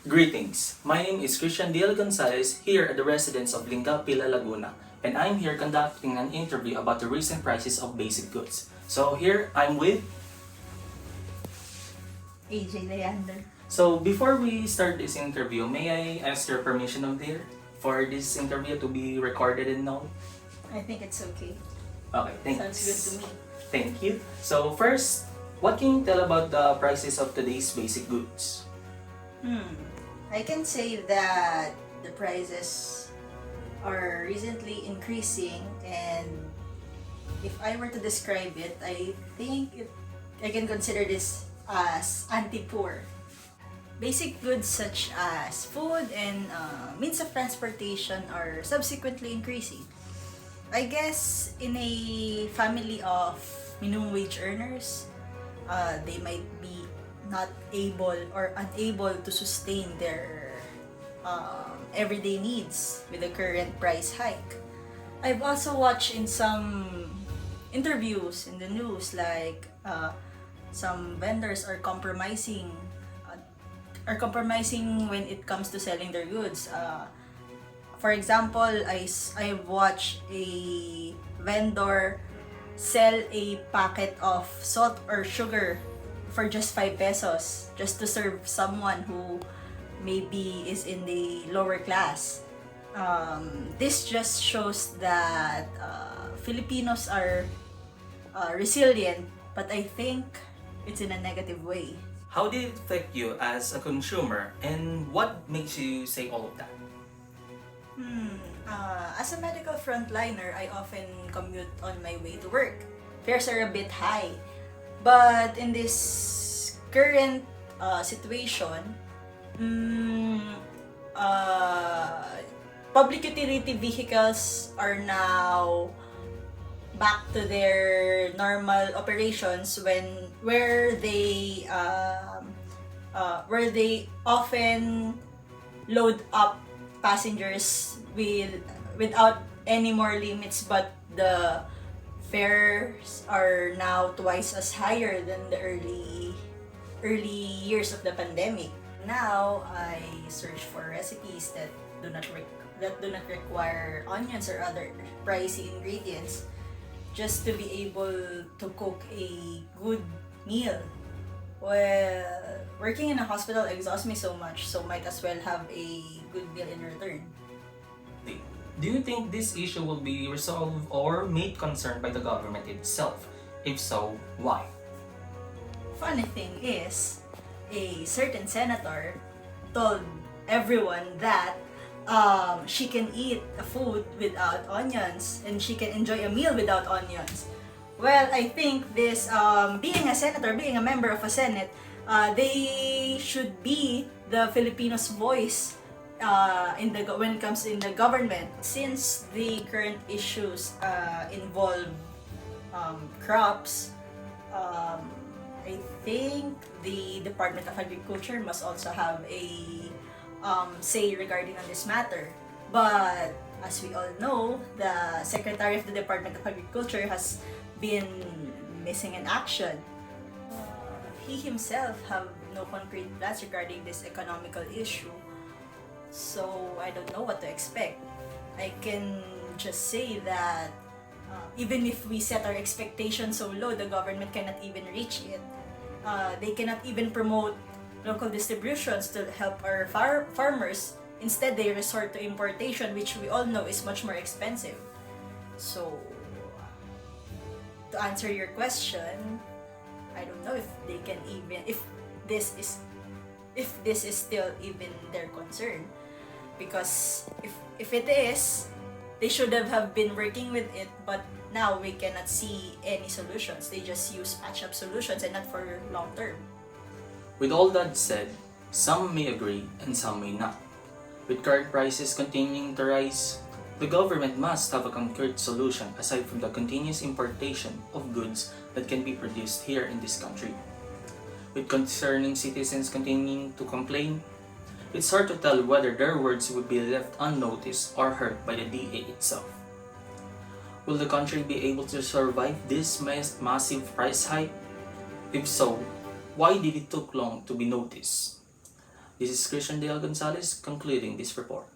Greetings, my name is Gonzales here at the residence of Pila, Laguna, and I'm here conducting an interview about the recent prices of basic goods. So here I'm with... Aejay. So before we start this interview, may I ask your permission of dear for this interview to be recorded and known? I think it's okay. Okay, thanks. Sounds good to me. Thank you. So first, what can you tell about the prices of today's basic goods? I can say that the prices are recently increasing, and if I were to describe it, I can consider this as anti-poor. Basic goods such as food and means of transportation are subsequently increasing. I guess in a family of minimum wage earners, they might be not able or unable to sustain their everyday needs with the current price hike. I've also watched in some interviews in the news like some vendors are compromising when it comes to selling their goods. For example, I watched a vendor sell a packet of salt or sugar for just 5 pesos just to serve someone who maybe is in the lower class. This just shows that Filipinos are resilient, but I think it's in a negative way. How did it affect you as a consumer, and what makes you say all of that? As a medical frontliner, I often commute on my way to work. Fares are a bit high. But in this current situation, public utility vehicles are now back to their normal operations where they often load up passengers without any more limits, but the fares are now twice as higher than the early years of the pandemic. Now I search for recipes that do not require onions or other pricey ingredients just to be able to cook a good meal. Well, working in a hospital exhausts me so much, so might as well have a good meal in return. Do you think this issue will be resolved or made concern by the government itself? If so, why? Funny thing is, a certain senator told everyone that she can eat food without onions and she can enjoy a meal without onions. Well, I think this, being a senator, being a member of a Senate, they should be the Filipinos' voice when it comes in the government, since the current issues involve crops. I think the Department of Agriculture must also have a say regarding on this matter. But as we all know, the Secretary of the Department of Agriculture has been missing in action. He himself have no concrete plans regarding this economical issue. So I don't know what to expect. I can just say that even if we set our expectations so low, the government cannot even reach it. They cannot even promote local distributions to help our farmers. Instead, they resort to importation, which we all know is much more expensive. So, to answer your question, I don't know if they can even, if this is still even their concern. Because if it is, they should have been working with it, but now we cannot see any solutions. They just use patch-up solutions and not for long term. With all that said, some may agree and some may not. With current prices continuing to rise, the government must have a concrete solution aside from the continuous importation of goods that can be produced here in this country. With concerning citizens continuing to complain, it's hard to tell whether their words would be left unnoticed or heard by the DA itself. Will the country be able to survive this massive price hike? If so, why did it take long to be noticed? This is Christian Dale Gonzales concluding this report.